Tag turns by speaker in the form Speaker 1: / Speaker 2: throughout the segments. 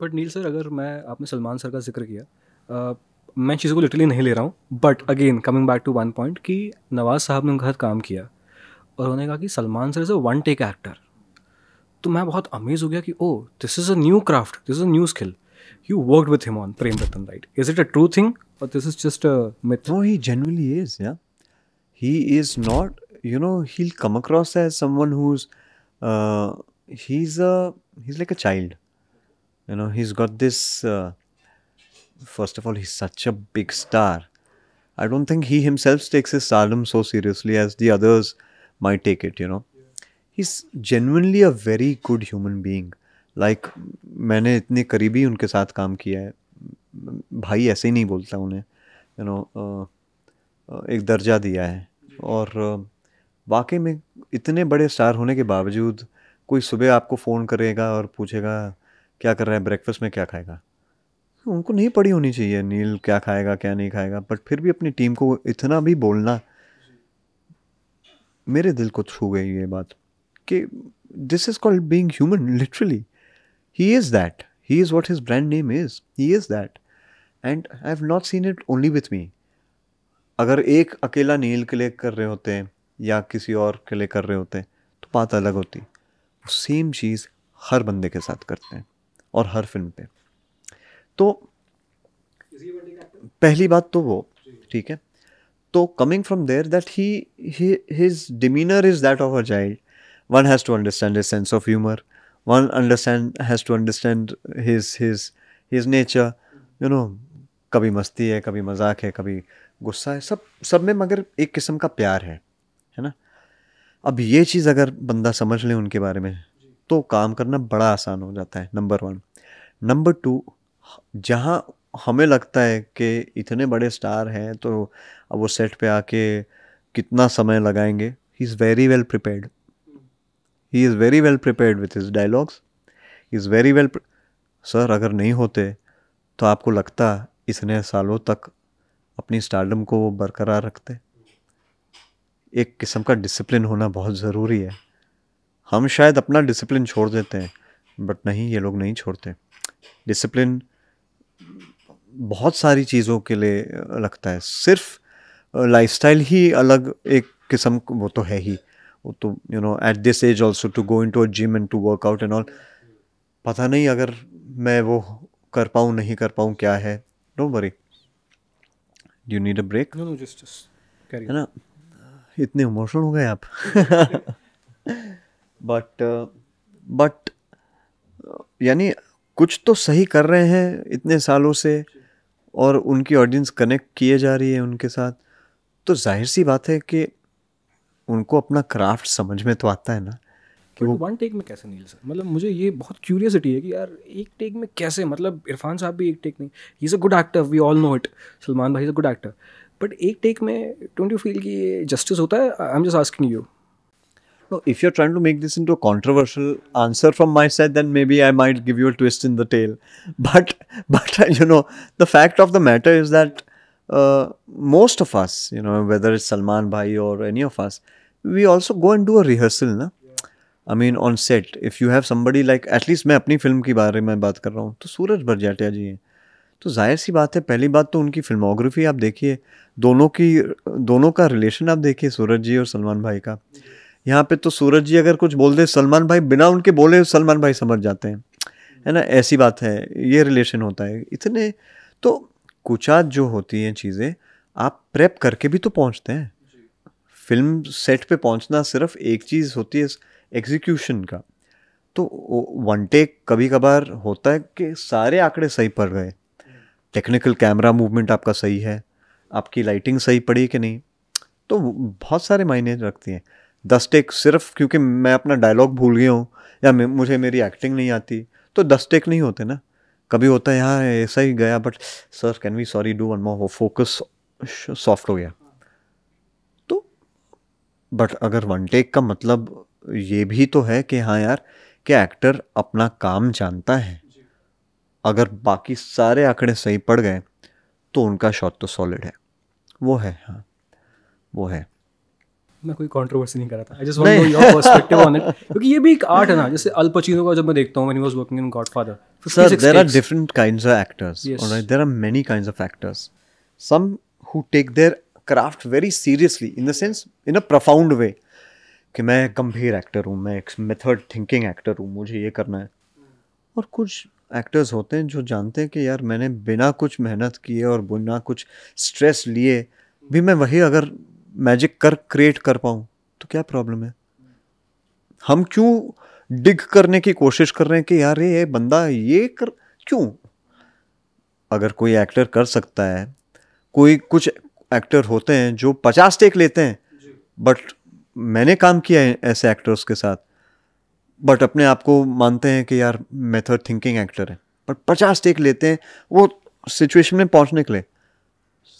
Speaker 1: But nil sir, अगर मैं आपने सलमान सर का जिक्र किया, मैं चीज़ों को लिटरली नहीं ले रहा हूँ, but again coming back to one point कि नवाज साहब ने उनके साथ काम किया और उन्होंने कहा कि Salman sir is a one take actor. तो मैं बहुत अमेज हो गया कि oh, this is a new craft, this is a new skill. You worked with him on Prem Ratan, right? Is it a true thing और this is just a myth?
Speaker 2: No, he genuinely is. Yeah, he is not. You know, he'll come across as someone who's, uh, he's a he's like a child. You know, he's got this. First of all, he's such a big star. I don't think he himself takes his stardom so seriously as the others might take it. You know, he's genuinely a very good human being. Like, मैंने इतने करीबी उनके साथ काम किया है. भाई ऐसे ही नहीं बोलता उन्हें. You know, एक दर्जा दिया है. और वाकई में इतने बड़े स्टार होने के बावजूद कोई सुबह आपको फ़ोन करेगा और पूछेगा क्या कर रहा है, ब्रेकफास्ट में क्या खाएगा. उनको नहीं पड़ी होनी चाहिए नील क्या खाएगा क्या नहीं खाएगा, बट फिर भी अपनी टीम को इतना भी बोलना, मेरे दिल को छू गई ये बात कि this is called being human. Literally he is that. He is what his brand name is. He is that. And I have not seen it only with me. अगर एक अकेला नील के लिए कर रहे होते हैं या किसी और के लिए कर रहे होते हैं तो बात अलग होती. वो सेम चीज़ हर बंदे के साथ करते हैं और हर फिल्म पे. तो पहली बात तो वो ठीक है. तो coming from there that he his demeanour is that of a child. One has to understand his sense of humour. One understand has to understand his nature. You know, कभी मस्ती है, कभी मजाक है, कभी गुस्सा है, सब सब में मगर एक किस्म का प्यार है ना. अब ये चीज़ अगर बंदा समझ ले उनके बारे में तो काम करना बड़ा आसान हो जाता है. Number one. नंबर टू, जहाँ हमें लगता है कि इतने बड़े स्टार हैं तो अब वो सेट पे आके कितना समय लगाएंगे, he is very well prepared. He is very well prepared with his dialogues. He is very well. Sir अगर नहीं होते तो आपको लगता इतने सालों तक अपनी स्टारडम को वो बरकरार रखते. एक किस्म का डिसिप्लिन होना बहुत ज़रूरी है. हम शायद अपना डिसिप्लिन छोड़ देते हैं, बट नहीं, ये लोग नहीं छोड़ते. डिसिप्लिन बहुत सारी चीज़ों के लिए लगता है. सिर्फ लाइफस्टाइल ही अलग एक किस्म वो तो है ही. वो तो you know at this age also to go into a gym and to work out and all, पता नहीं अगर मैं वो कर पाऊँ नहीं कर पाऊँ क्या है. Don't worry. You need a break.
Speaker 1: No no, just carry
Speaker 2: है
Speaker 1: ऑन।
Speaker 2: ना. इतने इमोशनल हो गए आप. बट बट यानी कुछ तो सही कर रहे हैं इतने सालों से और उनकी ऑडियंस कनेक्ट किए जा रही है उनके साथ. तो जाहिर सी बात है कि उनको अपना क्राफ्ट समझ में तो आता है ना कि
Speaker 1: बट
Speaker 2: वो.
Speaker 1: वन टेक में कैसे नील सर? मतलब मुझे ये बहुत क्यूरियसिटी है कि यार एक टेक में कैसे, मतलब इरफान साहब भी एक टेक नहीं, he is a good actor, we all know it, Salman भाई is a good actor, but एक टेक में डोंट यू फील कि ये जस्टिस होता है? I am just asking you.
Speaker 2: No, if you're trying to make this into a controversial answer from my side, then maybe I might give you a twist in the tail. But you know, the fact of the matter is that most of us, you know, whether it's Salman Bhai or any of us, we also go and do a rehearsal, na? I mean, on set, if you have somebody like, at least मैं अपनी film की बारे में बात कर रहा हूँ तो सूरज बड़जात्या जी हैं. तो जाहिर सी बात है, पहली बात तो उनकी फिल्मोग्राफी आप देखिए, दोनों का रिलेशन आप देखिए, सूरज जी और सलमान भाई का. यहाँ पे तो सूरज जी अगर कुछ बोल दे, सलमान भाई बिना उनके बोले सलमान भाई समझ जाते हैं. है ना, ऐसी बात है. ये रिलेशन होता है इतने. तो कुछ आज जो होती हैं चीज़ें, आप प्रेप करके भी तो पहुँचते हैं. फिल्म सेट पे पहुँचना सिर्फ एक चीज़ होती है, एग्जीक्यूशन का. तो वन टेक कभी कभार होता है कि सारे आंकड़े सही पड़ गए. टेक्निकल कैमरा मूवमेंट आपका सही है, आपकी लाइटिंग सही पड़ी कि नहीं, तो बहुत सारे मायने रखती हैं. 10 टेक सिर्फ क्योंकि मैं अपना डायलॉग भूल गया हूँ या मुझे मेरी एक्टिंग नहीं आती तो 10 टेक नहीं होते ना. कभी होता है यहाँ ऐसा ही गया, but sir can we sorry do one more, वो फोकस सॉफ्ट हो गया. तो बट अगर 1 टेक का मतलब ये भी तो है कि हाँ यार, कि एक्टर अपना काम जानता है. अगर बाकी सारे आंकड़े सही पड़ गए तो उनका शॉट तो सॉलिड है. वो है, हाँ, वो है.
Speaker 1: मैं कोई कंट्रोवर्सी नहीं कर रहा था, I just want to know your perspective on it, क्योंकि ये भी एक आर्ट है ना. जैसे अल पचिनो का जब मैं देखता हूँ when he was working in godfather,
Speaker 2: Sir,
Speaker 1: 56
Speaker 2: there are
Speaker 1: takes.
Speaker 2: different kinds of actors.
Speaker 1: Yes.
Speaker 2: All right, there are many kinds of actors. Some who take their craft very seriously, in the sense, in a profound way. कि मैं गंभीर actor हूँ, मैं एक method thinking actor हूँ, मुझे ये करना है. और कुछ एक्टर्स होते हैं जो जानते हैं कि यार मैंने बिना कुछ मेहनत किए और बिना कुछ स्ट्रेस लिए भी मैं वही अगर मैजिक कर क्रिएट कर पाऊँ तो क्या प्रॉब्लम है. हम क्यों डिग करने की कोशिश कर रहे हैं कि यार ये बंदा ये कर क्यों. अगर कोई एक्टर कर सकता है, कोई कुछ एक्टर होते हैं जो 50 टेक लेते हैं, बट मैंने काम किया है ऐसे एक्टर्स के साथ, बट अपने आप को मानते हैं कि यार मेथड थिंकिंग एक्टर है, बट 50 टेक लेते हैं वो सिचुएशन में पहुंचने के लिए.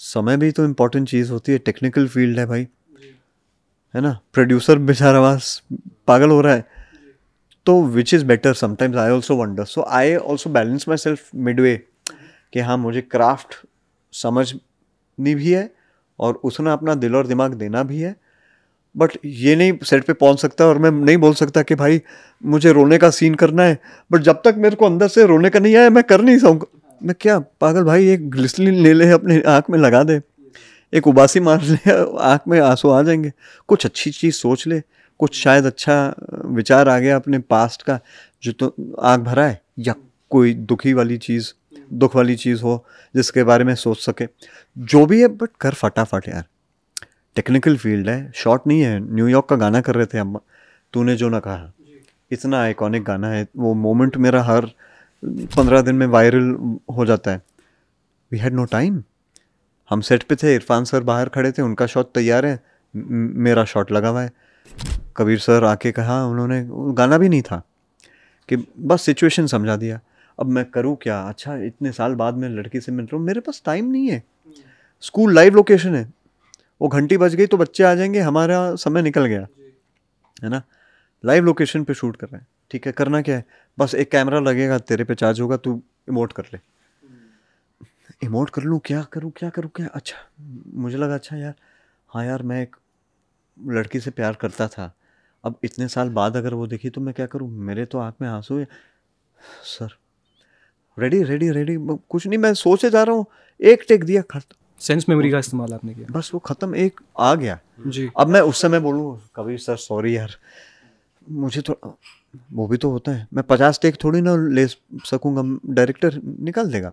Speaker 2: समय भी तो इम्पोर्टेंट चीज़ होती है, टेक्निकल फील्ड है भाई, है ना. प्रोड्यूसर बेचारा बस पागल हो रहा है. तो which is better sometimes, I also wonder. So I also balance my self Midway कि हाँ मुझे क्राफ्ट समझनी भी है और उसने अपना दिल और दिमाग देना भी है. बट ये नहीं सेट पे पहुंच सकता और मैं नहीं बोल सकता कि भाई मुझे रोने का सीन करना है, बट जब तक मेरे को अंदर से रोने का नहीं आया मैं कर नहीं सकूँगा. मैं क्या पागल भाई, एक ग्लिसरीन ले ले अपने आँख में लगा दे, एक उबासी मार ले, आँख में आंसू आ जाएंगे. कुछ अच्छी चीज़ सोच ले, कुछ शायद अच्छा विचार आ गया अपने पास्ट का जो तो आँख भरा है, या कोई दुख वाली चीज़ हो जिसके बारे में सोच सके. जो भी है बट कर फटाफट यार. टेक्निकल फील्ड है, शॉर्ट नहीं है. न्यूयॉर्क का गाना कर रहे थे हम, तूने जो ना कहा, इतना आइकॉनिक गाना है. वो मोमेंट मेरा हर 15 दिन में वायरल हो जाता है. We had no time. हम सेट पे थे, इरफान सर बाहर खड़े थे, उनका शॉट तैयार है, मेरा शॉट लगा हुआ है. कबीर सर आके कहा, उन्होंने गाना भी नहीं था कि बस सिचुएशन समझा दिया. अब मैं करूँ क्या. अच्छा इतने साल बाद मैं लड़की से मिल रहा हूँ, मेरे पास टाइम नहीं है. स्कूल लाइव लोकेशन है, वो घंटी बज गई तो बच्चे आ जाएंगे, हमारा समय निकल गया, है ना. लाइव लोकेशन पे शूट कर रहे हैं, ठीक है. करना क्या है, बस एक कैमरा लगेगा, तेरे पे चार्ज होगा, तू इमोट कर ले. इमोट कर लूँ, क्या करूँ क्या. अच्छा मुझे लगा अच्छा यार, हाँ यार मैं एक लड़की से प्यार करता था, अब इतने साल बाद अगर वो देखी तो मैं क्या करूँ. मेरे तो आँख में आंसू है. सर रेडी कुछ नहीं, मैं सोचे जा रहा हूँ. एक टेक दिया, खत्म.
Speaker 1: सेंस मेमोरी का इस्तेमाल आपने किया.
Speaker 2: बस वो खत्म, एक आ गया
Speaker 1: जी.
Speaker 2: अब मैं उस समय बोलूँ कबीर सर सॉरी यार, मुझे तो वो भी तो होता है. मैं 50 टेक थोड़ी ना ले सकूँगा, डायरेक्टर निकाल देगा.